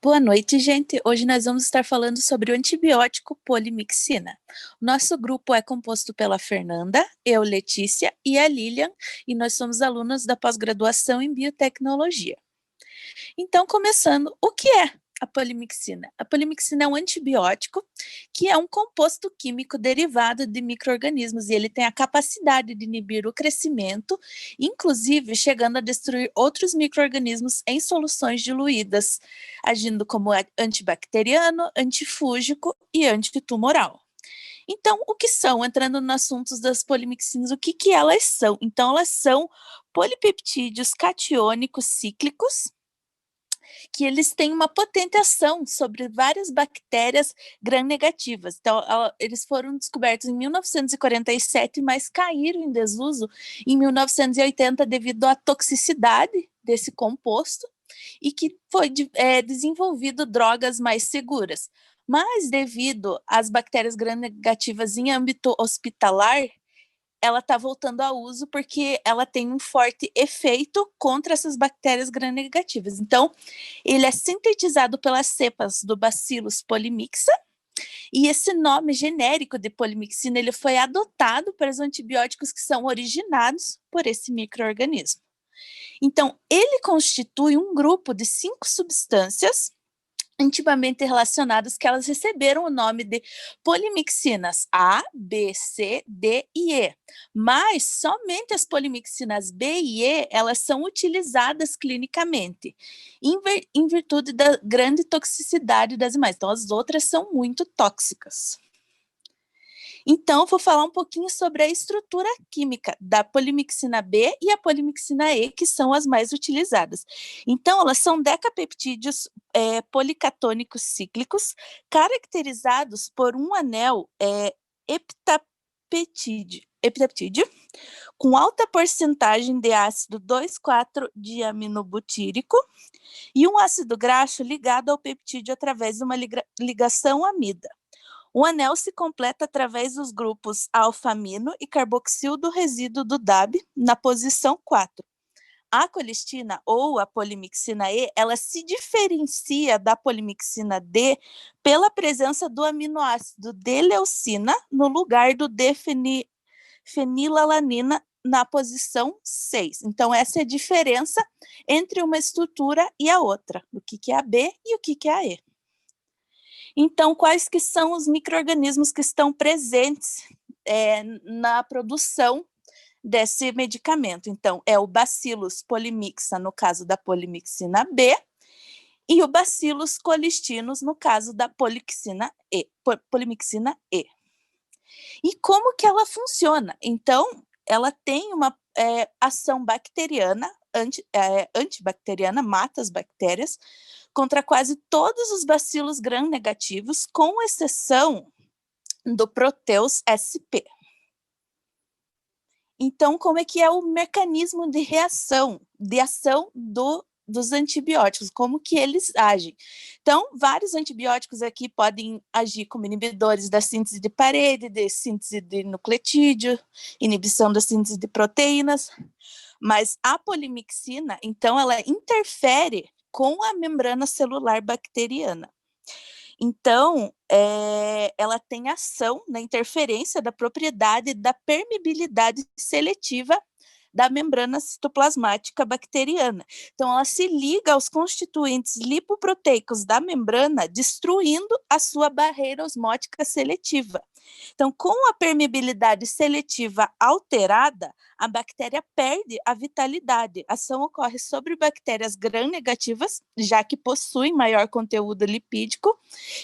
Boa noite, gente. Hoje nós vamos estar falando sobre o antibiótico polimixina. Nosso grupo é composto pela Fernanda, eu, Letícia e a Lilian, e nós somos alunos da pós-graduação em biotecnologia. Então, começando, o que é a polimixina? A polimixina é um antibiótico que é um composto químico derivado de micro-organismos e ele tem a capacidade de inibir o crescimento, inclusive chegando a destruir outros micro-organismos em soluções diluídas, agindo como antibacteriano, antifúngico e antitumoral. Então, o que são? Entrando nos assuntos das polimixinas, o que elas são? Então, elas são polipeptídeos catiônicos cíclicos, que eles têm uma potente ação sobre várias bactérias gram-negativas. Então, eles foram descobertos em 1947, mas caíram em desuso em 1980 devido à toxicidade desse composto e que foi desenvolvido drogas mais seguras. Mas devido às bactérias gram-negativas em âmbito hospitalar, ela está voltando a uso porque ela tem um forte efeito contra essas bactérias gram-negativas. Então, ele é sintetizado pelas cepas do Bacillus polymixa, e esse nome genérico de polimixina ele foi adotado para os antibióticos que são originados por esse micro-organismo. Então, ele constitui um grupo de 5 substâncias intimamente relacionadas que elas receberam o nome de polimixinas A, B, C, D e E. Mas somente as polimixinas B e E, elas são utilizadas clinicamente, em virtude da grande toxicidade das demais. Então, as outras são muito tóxicas. Então, vou falar um pouquinho sobre a estrutura química da polimixina B e a polimixina E, que são as mais utilizadas. Então, elas são decapeptídeos policatônicos cíclicos, caracterizados por um anel heptapeptídeo, com alta porcentagem de ácido 2,4-diaminobutírico e um ácido graxo ligado ao peptídeo através de uma ligação amida. O anel se completa através dos grupos alfa-amino e carboxil do resíduo do DAB, na posição 4. A colistina, ou a polimixina E, ela se diferencia da polimixina D pela presença do aminoácido D-leucina no lugar do D-fenilalanina na posição 6. Então, essa é a diferença entre uma estrutura e a outra, o que é a B e o que é a E. Então, quais que são os micro-organismos que estão presentes na produção desse medicamento? Então, é o Bacillus polymixa, no caso da polimixina B, e o Bacillus colistinus, no caso da polimixina E. E como que ela funciona? Então, ela tem uma ação bacteriana, antibacteriana, mata as bactérias, contra quase todos os bacilos gram-negativos, com exceção do Proteus SP. Então, como é que é o mecanismo de reação, de ação dos antibióticos, como que eles agem? Então, vários antibióticos aqui podem agir como inibidores da síntese de parede, de síntese de nucleotídeo, inibição da síntese de proteínas, mas a polimixina, então, ela interfere com a membrana celular bacteriana. Então, ela tem ação na interferência da propriedade da permeabilidade seletiva da membrana citoplasmática bacteriana. Então, ela se liga aos constituintes lipoproteicos da membrana, destruindo a sua barreira osmótica seletiva. Então, com a permeabilidade seletiva alterada, a bactéria perde a vitalidade. A ação ocorre sobre bactérias gram-negativas, já que possuem maior conteúdo lipídico,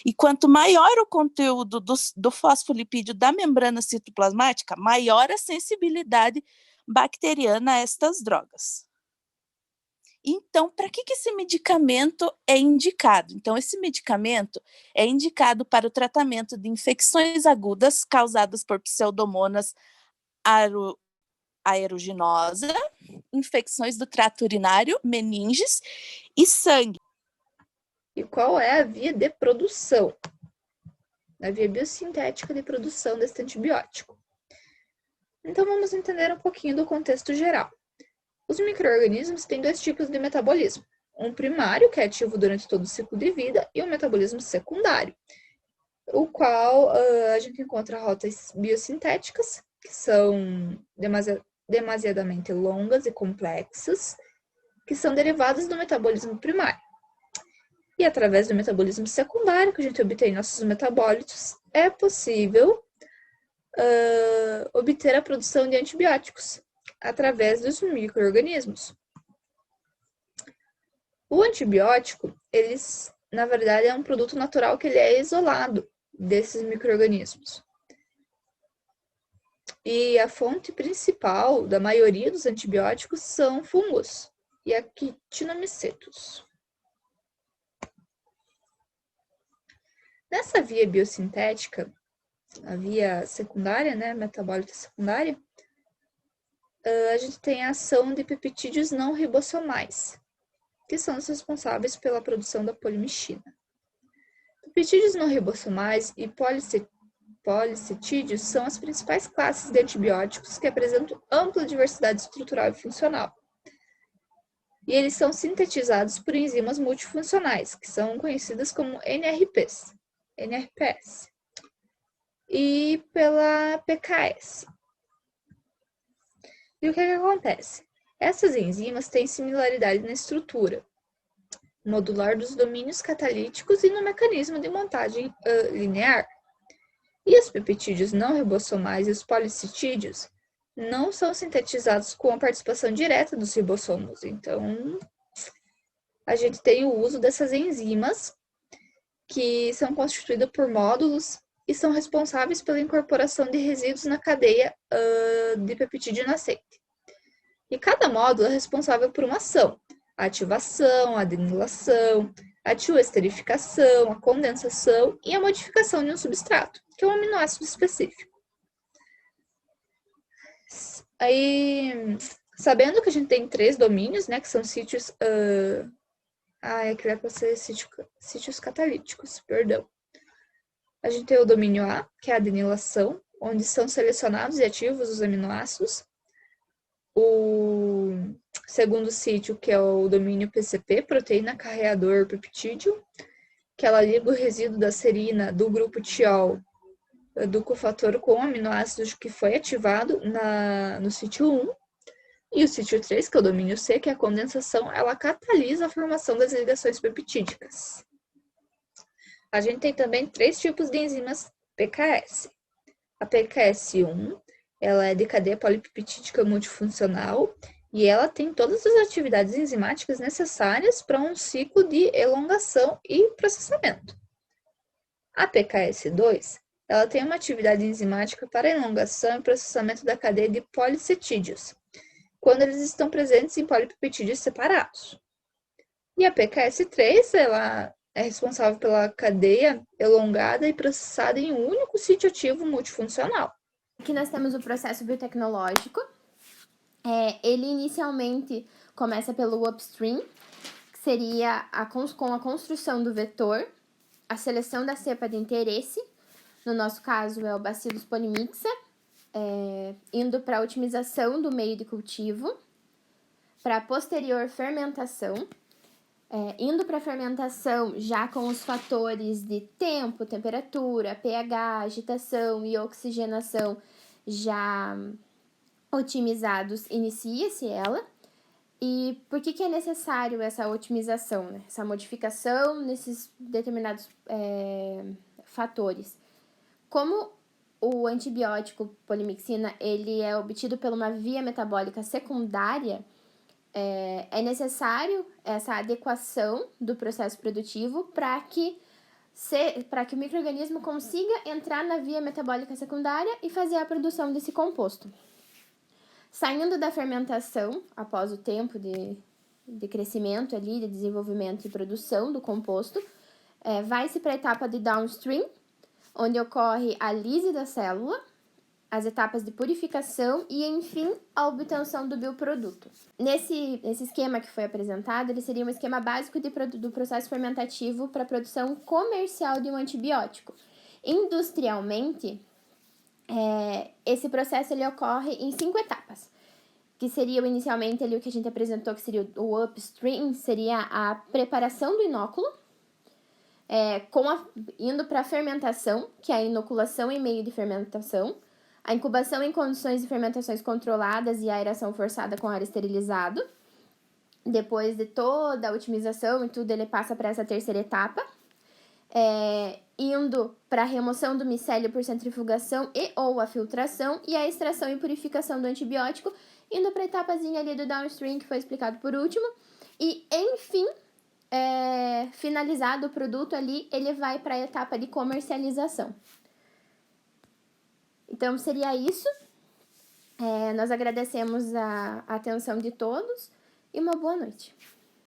e quanto maior o conteúdo do fosfolipídio da membrana citoplasmática, maior a sensibilidade bacteriana a estas drogas. Então, para que esse medicamento é indicado? Então, esse medicamento é indicado para o tratamento de infecções agudas causadas por Pseudomonas aeruginosa, infecções do trato urinário, meninges e sangue. E qual é a via de produção? A via biosintética de produção deste antibiótico. Então, vamos entender um pouquinho do contexto geral. Os micro-organismos têm 2 tipos de metabolismo. um primário, que é ativo durante todo o ciclo de vida, e um metabolismo secundário, o qual a gente encontra rotas biosintéticas, que são demasiadamente longas e complexas, que são derivadas do metabolismo primário. E através do metabolismo secundário, que a gente obtém nossos metabólitos, é possível obter a produção de antibióticos através dos micro-organismos. O antibiótico, na verdade, é um produto natural que ele é isolado desses micro-organismos. E a fonte principal da maioria dos antibióticos são fungos e actinomicetos. Nessa via biosintética, a via secundária, né, metabólita secundária, a gente tem a ação de peptídeos não ribossomais, que são os responsáveis pela produção da polimixina. Peptídeos não ribossomais e policeptídeos são as principais classes de antibióticos que apresentam ampla diversidade estrutural e funcional. E eles são sintetizados por enzimas multifuncionais, que são conhecidas como NRPs, e pela PKS. E o que acontece? Essas enzimas têm similaridade na estrutura modular dos domínios catalíticos e no mecanismo de montagem linear. E os peptídeos não ribossomais e os policiptídeos não são sintetizados com a participação direta dos ribossomos. Então, a gente tem o uso dessas enzimas que são constituídas por módulos e são responsáveis pela incorporação de resíduos na cadeia de peptídeo nascente. E cada módulo é responsável por uma ação: a ativação, a adenilação, a tioesterificação, a condensação e a modificação de um substrato, que é um aminoácido específico. Aí, sabendo que a gente tem 3 domínios, né, que são sítios... aqui vai para ser sítios catalíticos, perdão. A gente tem o domínio A, que é a adenilação, onde são selecionados e ativos os aminoácidos. O segundo sítio, que é o domínio PCP, proteína carreador peptídeo, que ela liga o resíduo da serina do grupo tiol do cofator com o aminoácido que foi ativado no sítio 1. E o sítio 3, que é o domínio C, que é a condensação, ela catalisa a formação das ligações peptídicas. A gente tem também 3 tipos de enzimas PKS. A PKS1, ela é de cadeia polipeptídica multifuncional e ela tem todas as atividades enzimáticas necessárias para um ciclo de elongação e processamento. A PKS2, ela tem uma atividade enzimática para elongação e processamento da cadeia de policeptídeos, quando eles estão presentes em polipeptídeos separados. E a PKS3, ela é responsável pela cadeia elongada e processada em um único sítio ativo multifuncional. Aqui nós temos o processo biotecnológico. Ele inicialmente começa pelo upstream, que seria com a construção do vetor, a seleção da cepa de interesse, no nosso caso é o Bacillus polymixa, indo para a otimização do meio de cultivo, para a posterior fermentação, indo para a fermentação já com os fatores de tempo, temperatura, pH, agitação e oxigenação já otimizados, inicia-se ela. E por que é necessário essa otimização, né? Essa modificação nesses determinados fatores? Como o antibiótico polimixina ele é obtido por uma via metabólica secundária, é necessário essa adequação do processo produtivo para que o micro-organismo consiga entrar na via metabólica secundária e fazer a produção desse composto. Saindo da fermentação, após o tempo de crescimento ali, de desenvolvimento e produção do composto, vai-se para a etapa de downstream, onde ocorre a lise da célula, as etapas de purificação e, enfim, a obtenção do bioproduto. Nesse esquema que foi apresentado, ele seria um esquema básico do processo fermentativo para a produção comercial de um antibiótico. Industrialmente, esse processo ele ocorre em 5 etapas, que seria inicialmente ali o que a gente apresentou, que seria o upstream, seria a preparação do inóculo, indo para a fermentação, que é a inoculação em meio de fermentação, a incubação em condições de fermentações controladas e a aeração forçada com ar esterilizado. Depois de toda a otimização e tudo, ele passa para essa terceira etapa, indo para a remoção do micélio por centrifugação e ou a filtração e a extração e purificação do antibiótico, indo para a etapazinha ali do downstream, que foi explicado por último. E, enfim, finalizado o produto ali, ele vai para a etapa de comercialização. Então, seria isso. Nós agradecemos a atenção de todos e uma boa noite.